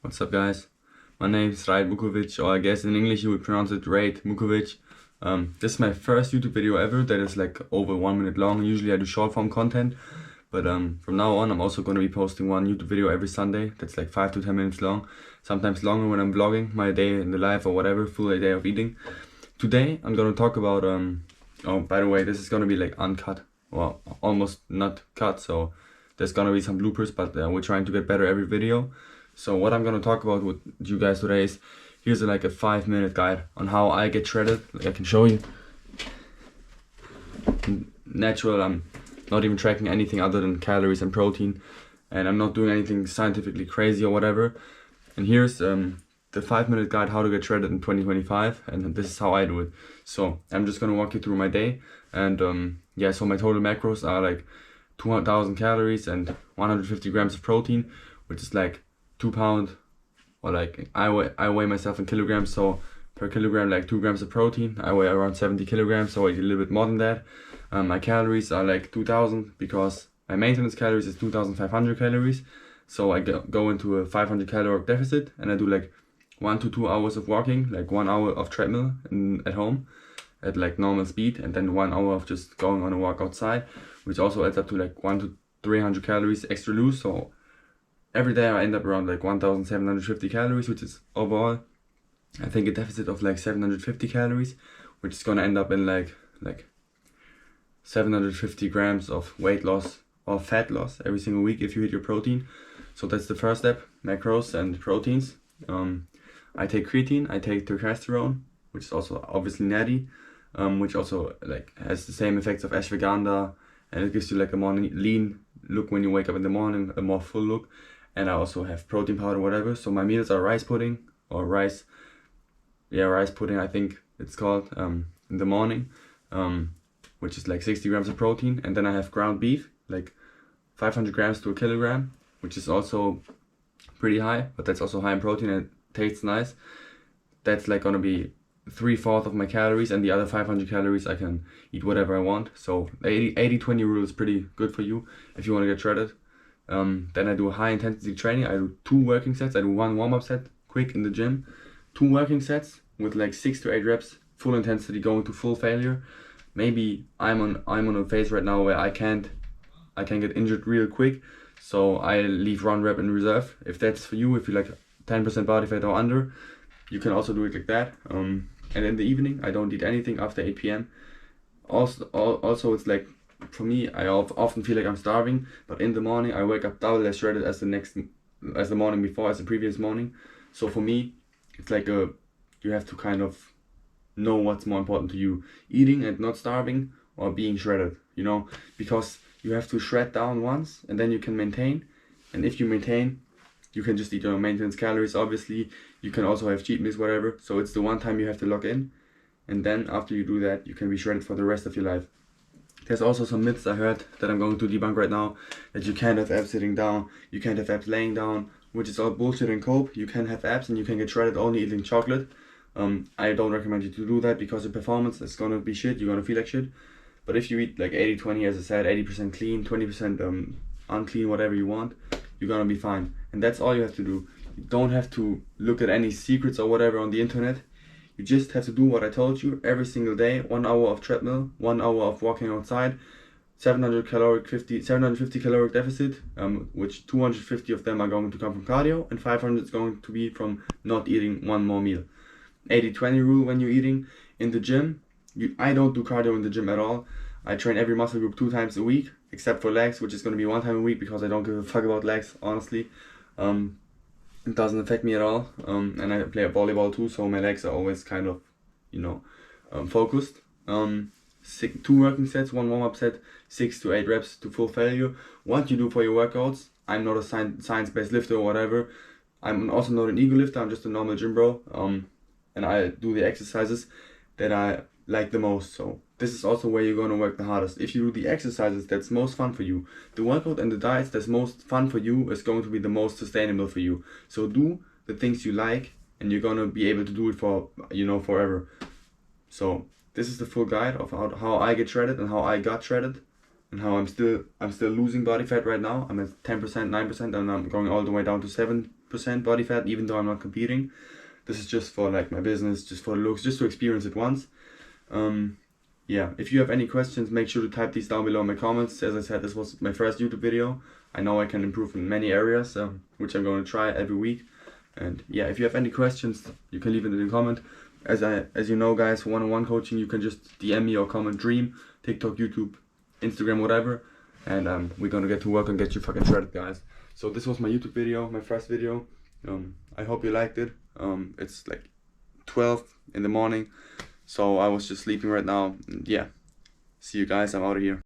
What's up, guys? My name is Raid Mukovic, or I guess in English you would pronounce it Raid Mukovic. This is my first YouTube video ever that is like over 1 minute long. Usually I do short form content, but from now on I'm also going to be posting one YouTube video every Sunday that's like 5 to 10 minutes long, sometimes longer when I'm vlogging my day in the life or whatever, full day of eating. Today I'm going to talk about, oh, by the way, this is going to be like uncut, well, almost not cut, so there's going to be some bloopers, but we're trying to get better every video. So what I'm gonna talk about with you guys today is, here's like a 5-minute guide on how I get shredded. Like I can show you. Natural, I'm not even tracking anything other than calories and protein, and I'm not doing anything scientifically crazy or whatever. And here's the 5-minute guide how to get shredded in 2025, and this is how I do it. So I'm just gonna walk you through my day, and yeah, so my total macros are like 200,000 calories and 150 grams of protein, which is like 2 pounds, or like I weigh myself in kilograms, so per kilogram like 2 grams of protein. I weigh around 70 kilograms, so I eat a little bit more than that. My calories are like 2,000 because my maintenance calories is 2,500 calories, so I go into a 500 calorie deficit, and I do like 1 to 2 hours of walking, like 1 hour of treadmill at home at like normal speed, and then 1 hour of just going on a walk outside, which also adds up to like 100 to 300 calories extra loose. So every day I end up around like 1,750 calories, which is overall, I think, a deficit of like 750 calories, which is gonna end up in like 750 grams of weight loss or fat loss every single week if you hit your protein. So that's the first step, macros and proteins. I take creatine, I take testosterone, which is also obviously natty, which also like has the same effects of ashwagandha, and it gives you like a more lean look when you wake up in the morning, a more full look. And I also have protein powder, whatever. So my meals are rice pudding, or rice pudding I think it's called, in the morning, which is like 60 grams of protein. And then I have ground beef, like 500 grams to a kilogram, which is also pretty high, but that's also high in protein and it tastes nice. That's like gonna be 3/4 of my calories, and the other 500 calories I can eat whatever I want. So 80-20 rule is pretty good for you if you want to get shredded. Then I do high intensity training. I do 2 working sets. I do 1 warm-up set quick in the gym, 2 working sets with like 6 to 8 reps, full intensity, going to full failure. Maybe I'm on a phase right now where I can get injured real quick, so I leave 1 rep in reserve. If that's for you, if you like 10% body fat or under, you can also do it like that. And in the evening I don't eat anything after 8 p.m. Also it's like, for me, I often feel like I'm starving, but in the morning I wake up double as shredded as the morning before, as the previous morning. So for me, it's like you have to kind of know what's more important to you, eating and not starving, or being shredded, you know, because you have to shred down once and then you can maintain. And if you maintain, you can just eat your maintenance calories. Obviously you can also have cheat meals, whatever, so it's the one time you have to lock in, and then after you do that you can be shredded for the rest of your life. There's also some myths I heard that I'm going to debunk right now, that you can't have abs sitting down, you can't have abs laying down, which is all bullshit and cope. You can have abs and you can get shredded only eating chocolate. I don't recommend you to do that because your performance is gonna be shit, you're gonna feel like shit. But if you eat like 80-20, as I said, 80% clean, 20% unclean, whatever you want, you're gonna be fine. And that's all you have to do. You don't have to look at any secrets or whatever on the internet. You just have to do what I told you every single day. 1 hour of treadmill, 1 hour of walking outside, 750 caloric deficit, which 250 of them are going to come from cardio, and 500 is going to be from not eating 1 more meal. 80-20 rule when you're eating. In the gym, I don't do cardio in the gym at all. I train every muscle group 2 times a week, except for legs, which is going to be 1 time a week because I don't give a fuck about legs, honestly. It doesn't affect me at all, and I play volleyball too, so my legs are always kind of, you know, focused. 2 working sets, 1 warm-up set, 6 to 8 reps to full failure. What you do for your workouts, I'm not a science-based lifter or whatever. I'm also not an ego lifter, I'm just a normal gym bro, and I do the exercises that I like the most. So this is also where you're going to work the hardest. If you do the exercises that's most fun for you, the workout and the diets that's most fun for you is going to be the most sustainable for you. So do the things you like, and you're going to be able to do it for, you know, forever. So this is the full guide of how I get shredded and how I got shredded. and how I'm still losing body fat right now. I'm at 10%, 9%, and I'm going all the way down to 7% body fat, even though I'm not competing. This is just for like my business, just for the looks, just to experience it once. Yeah, if you have any questions, make sure to type these down below in my comments. As I said, this was my first YouTube video. I know I can improve in many areas, which I'm going to try every week. And yeah, if you have any questions, you can leave it in the comment. As you know, guys, for one-on-one coaching, you can just DM me or comment Dream, TikTok, YouTube, Instagram, whatever. And we're gonna get to work and get you fucking shredded, guys. So this was my YouTube video, my first video. I hope you liked it. It's like 12 in the morning, so I was just sleeping right now. And yeah, see you guys. I'm out of here.